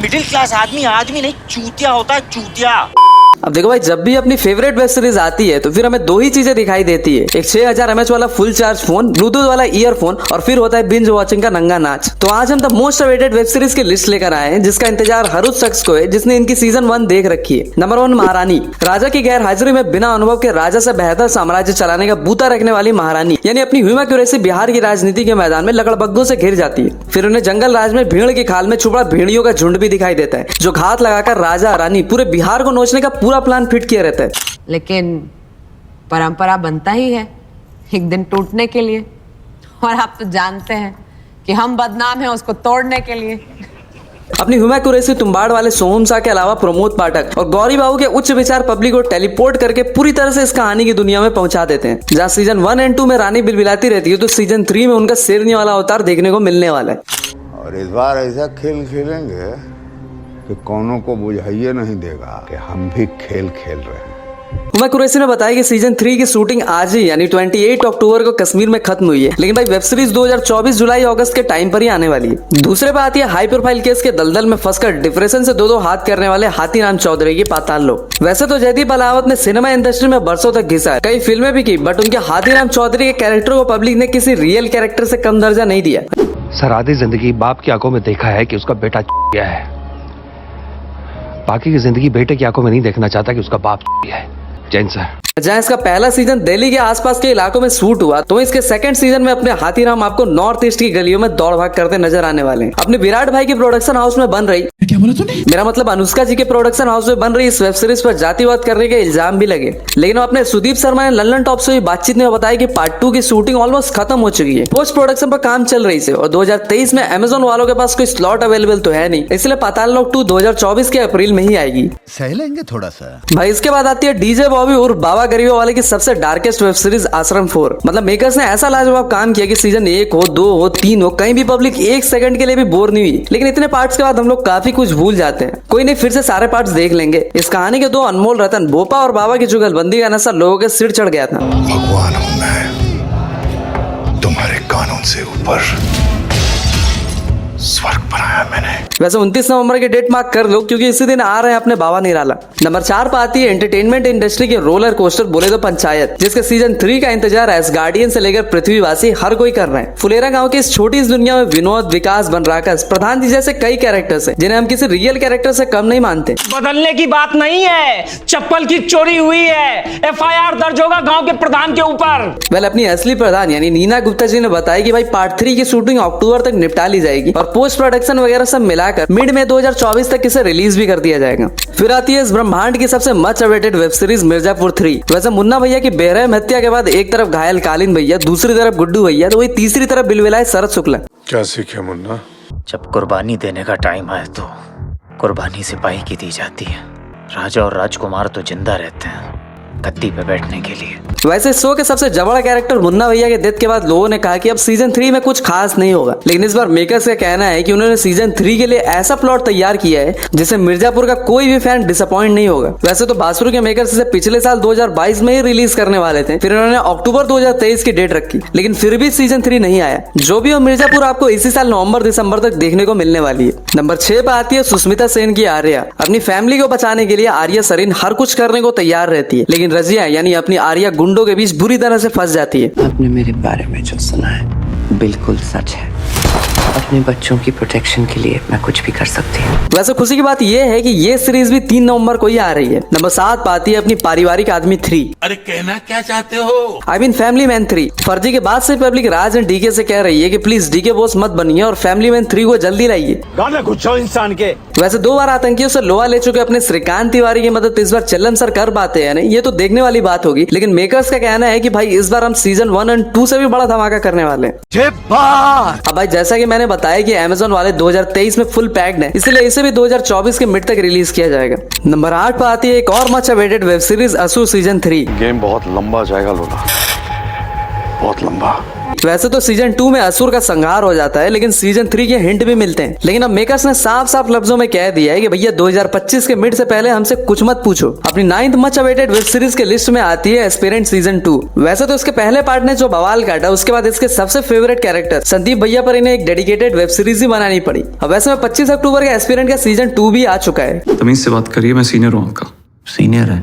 Middle class आदमी आदमी नहीं चूतिया होता है, चूतिया। अब देखो भाई, जब भी अपनी फेवरेट वेब सीरीज आती है तो फिर हमें दो ही चीजें दिखाई देती है, एक 6000 mAh वाला फुल चार्ज फोन, ब्लूटूथ वाला ईयरफोन, और फिर होता है बिंज वॉचिंग का नंगा नाच। तो आज हम the most awaited web series की लिस्ट लेकर आए हैं, जिसका इंतजार हर उस शख्स को है जिसने इनकी सीजन 1 देख रखी है। नंबर 1, महारानी। राजा की गैर हाजिरी में बिना अनुभव के राजा से बेहतर साम्राज्य चलाने का बूता रखने वाली महारानी, यानी अपनी ह्यूमन एक्यूरेसी बिहार की राजनीति के मैदान में लकड़बग्गों से घिर जाती है। फिर उन्हें जंगल राज में भीड़ की खाल में छुपा भेड़ियों का झुंड भी दिखाई देता है, जो घात लगाकर राजा रानी पूरे बिहार को नोचने का पूरा प्लान फिट किया रहता है। लेकिन परंपरा बनता ही है एक दिन टूटने के लिए, और आप तो जानते हैं कि हम बदनाम हैं उसको तोड़ने के लिए। अपनी हुमा कुरैशी तुम्बाड़ वाले सोहम शाह के अलावा प्रमोद पाठक और गौरी बाबू के उच्च विचार पब्लिक को टेलीपोर्ट करके पूरी तरह से इस कहानी की दुनिया में पहुंचा देते हैं। जहां सीजन 1 और 2 में रानी बिलबिलाती रहती है, तो सीजन 3 में उनका शेरनी वाला अवतार देखने को मिलने वाला है। और इस बार ऐसा खेल खेलेंगे कि कौनों को बुझाइए नहीं देगा कि हम भी खेल खेल रहे हैं। हुमा कुरैशी ने बताया कि सीजन 3 की शूटिंग आज ही यानी 28 अक्टूबर को कश्मीर में खत्म हुई है, लेकिन भाई वेब सीरीज 2024 जुलाई अगस्त के टाइम पर ही आने वाली है। दूसरे बात यह हाई प्रोफाइल केस के दलदल में फंसकर डिप्रेशन से दो हाथ करने वाले हाथीराम चौधरी की पाताल लोक। वैसे तो जयदीप अलावत ने सिनेमा इंडस्ट्री में बरसों तक घिसा है, कई फिल्में भी की, बट उनके हाथीराम चौधरी के कैरेक्टर को पब्लिक ने किसी रियल कैरेक्टर से कम दर्जा नहीं दिया। सर आधी जिंदगी बाप की आंखों में देखा है कि उसका बेटा गया है, बाकी की जिंदगी बेटे की आंखों में नहीं देखना चाहता कि उसका बाप गया है। जैन सर। जहां इसका पहला सीजन दिल्ली के आसपास के इलाकों में शूट हुआ, तो इसके सेकंड सीजन में अपने हाथीराम आपको नॉर्थ ईस्ट की गलियों में दौड़ भाग करते नजर आने वाले हैं। अपने विराट भाई की प्रोडक्शन हाउस में बन रही, क्या बोला तूने? मेरा मतलब अनुष्का जी के प्रोडक्शन हाउस में बन रही इस वेब सीरीज पर जातिवाद करने के इल्जाम भी लगे, लेकिन अपने सुदीप शर्मा ने लंदन टॉप से हुई बातचीत में बताया कि पार्ट 2 की शूटिंग ऑलमोस्ट खत्म हो चुकी है, पोस्ट प्रोडक्शन पर काम चल रही है और 2023 में अमेजोन वालों के पास कोई स्लॉट अवेलेबल तो है नहीं, इसलिए पाताल लोक 2 2024 के अप्रैल में ही आएगी। सह लेंगे थोड़ा सा भाई। इसके बाद आती है डीजे बॉबी और बाबा गरीबों वाले की सबसे डार्केस्ट वेब सीरीज आश्रम 4। मतलब मेकर्स ने ऐसा लाजवाब काम किया कि सीजन 1 हो, 2 हो, 3 हो, कहीं भी पब्लिक एक सेकंड के लिए भी बोर नहीं हुई। लेकिन इतने पार्ट्स के बाद हम लोग काफी कुछ भूल जाते हैं, कोई नहीं, फिर से सारे पार्ट्स देख लेंगे। इस कहानी के दो अनमोल रतन बोपा और बाबा की जुगलबंदी का नशा लोगों के सिर चढ़ गया था। भगवान हूं मैं, तुम्हारे कानून से ऊपर स्वर्ग बनाया मैंने। वैसे 29 नवंबर की डेट मार्क कर लो, क्योंकि इसी दिन आ रहे हैं अपने बाबा निराला। नंबर 4 पर आती है एंटरटेनमेंट इंडस्ट्री के रोलर कोस्टर बोले तो पंचायत, जिसके सीजन 3 का इंतजार एसगार्डियन से लेकर पृथ्वीवासी हर कोई कर रहे हैं। फुलेरा गांव की इस छोटी इस दुनिया में विनोद, विकास, बनराकस, प्रधान जी जैसे कई कैरेक्टर्स हैं, जिन्हें हम किसी रियल कैरेक्टर से कम नहीं मानते। बदलने की बात नहीं है, चप्पल की चोरी हुई है, FIR दर्ज होगा गांव के प्रधान के ऊपर। वेल, अपनी असली प्रधान यानी नीना गुप्ता जी ने बताया कि भाई पार्ट 3 की शूटिंग अक्टूबर तक निपटा ली जाएगी और पोस्ट प्रोडक्शन वगैरह सब मिलाकर मिड में 2024 तक इसे रिलीज भी कर दिया जाएगा। फिर आती है इस ब्रह्मांड की सबसे much awaited web series Mirzapur 3। वैसे मुन्ना भैया की बेरहम हत्या के बाद एक तरफ घायल कालीन भैया, दूसरी तरफ गुड्डू भैया, तो वही तीसरी तरफ बिलबिलाए शरद शुक्ला। क्या सीखे मुन्ना? जब कुर्बानी देने का टाइम आए तो कुर्बानी सिपाही की दी जाती है, राजा और राजकुमार तो जिंदा रहते हैं गद्दी पे बैठने के लिए। वैसे शो के सबसे जबड़ा कैरेक्टर मुन्ना भैया के डेथ के बाद लोगों ने कहा कि अब सीजन 3 में कुछ खास नहीं होगा, लेकिन इस बार मेकर्स का कहना है कि उन्होंने सीजन 3 के लिए ऐसा प्लॉट तैयार किया है जिससे मिर्जापुर का कोई भी फैन डिसअपॉइंट नहीं होगा। वैसे तो बासुर के मेकर्स इसे पिछले साल 2022 में ही रिलीज करने वाले थे, फिर उन्होंने अक्टूबर 2023 की डेट रखी, लेकिन फिर भी सीजन 3 नहीं आया। जो भी हो, मिर्जापुर आपको इसी साल नवंबर दिसंबर तक देखने को मिलने वाली है। नंबर 6 पर आती है सुष्मिता सेन की आर्या। अपनी फैमिली को बचाने के लिए आर्या सरीन हर कुछ करने को तैयार रहती है, लेकिन रजिया यानी अपनी आर्या गुंडों के बीच बुरी तरह से फंस जाती है। आपने मेरे बारे में जो सुना है बिल्कुल सच है। अपने बच्चों की प्रोटेक्शन के लिए मैं कुछ भी कर सकती हूँ। वैसे खुशी की बात यह है कि ये सीरीज भी 3 नवंबर को ही आ रही है। नंबर 7 पाती है अपनी पारिवारिक आदमी 3। अरे कहना क्या चाहते हो? I mean family man 3। फर्जी के बाद से पब्लिक राज एंड डीके से कह रही है कि प्लीज डीके बॉस मत बनिए और फैमिली मैन 3 को जल्दी लाइए। गाना गुच्छो इंसान के। वैसे 2 बार आतंकियों से लोहा ले चुके अपने श्रीकांत तिवारी की मदद इस बार चल्लन सर कर पाते हैं नहीं, ये तो देखने वाली बात होगी, लेकिन मेकर्स का कहना है कि भाई इस बार हम सीजन 1 और 2 से भी बड़ा धमाका करने वाले हैं। अब भाई जैसा कि मैंने बताया कि अमेजोन वाले 2023 में फुल पैक्ड है, इसलिए इसे भी 2024 के मिड तक रिलीज किया जाएगा। नंबर 8 पर आती है एक और मच अवेटेड वेब सीरीज असुर सीजन 3। गेम बहुत लंबा जाएगा लोला, बहुत लंबा। वैसे तो सीजन 2 में असुर का संहार हो जाता है, लेकिन सीजन 3 के हिंट भी मिलते हैं। लेकिन अब मेकर्स ने साफ साफ लफ्जों में कह दिया है कि भैया 2025 के मिड से पहले हमसे कुछ मत पूछो। अपनी 9th much awaited web series के लिस्ट में आती है एस्पिरेंट सीजन 2। वैसे तो इसके पहले पार्ट ने जो बवाल काटा, उसके बाद इसके सबसे फेवरेट कैरेक्टर संदीप भैया पर इन्हें एक डेडिकेटेड वेब सीरीज ही बनानी पड़ी। अब वैसे में 25 अक्टूबर के एस्पिरेंट का सीजन 2 भी आ चुका है। तमीज से बात करिए, मैं सीनियर हूँ आपका। सीनियर है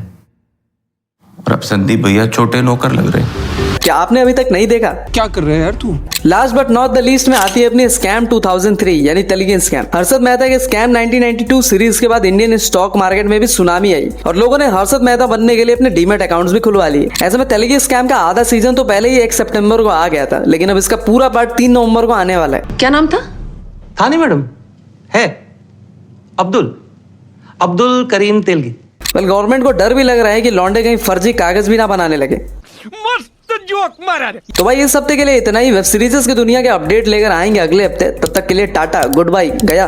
और अब संदीप भैया छोटे नौकर लग रहे हैं। क्या आपने अभी तक नहीं देखा? क्या कर रहे हैं यार तू? Last but not the least में आती है अपनी स्कैम 2003 यानी तेलुगु स्कैम। हर्षद मेहता के स्कैम 1992 सीरीज के बाद इंडियन स्टॉक मार्केट में भी सुनामी आई और लोगों ने हर्षद मेहता बनने के लिए अपने डीमेट अकाउंट्स भी खुलवा लिए। ऐसे में तेलुगु स्कैम का आधा सीजन तो पहले ही 1 सितंबर को आ गया था, लेकिन अब इसका पूरा पार्ट 3 नवंबर को आने वाला है। क्या नाम था? नहीं मैडम, है अब्दुल करीम तेलगी। वेल, गवर्नमेंट को डर भी लग रहा है कि लौंडे कहीं फर्जी कागज भी ना बनाने लगे। मस्त जोक मारा रे। तो भाई इस हफ्ते के लिए इतना ही। वेब सीरीज की दुनिया के अपडेट लेकर आएंगे अगले हफ्ते। तब तक के लिए टाटा, गुड बाय, गया।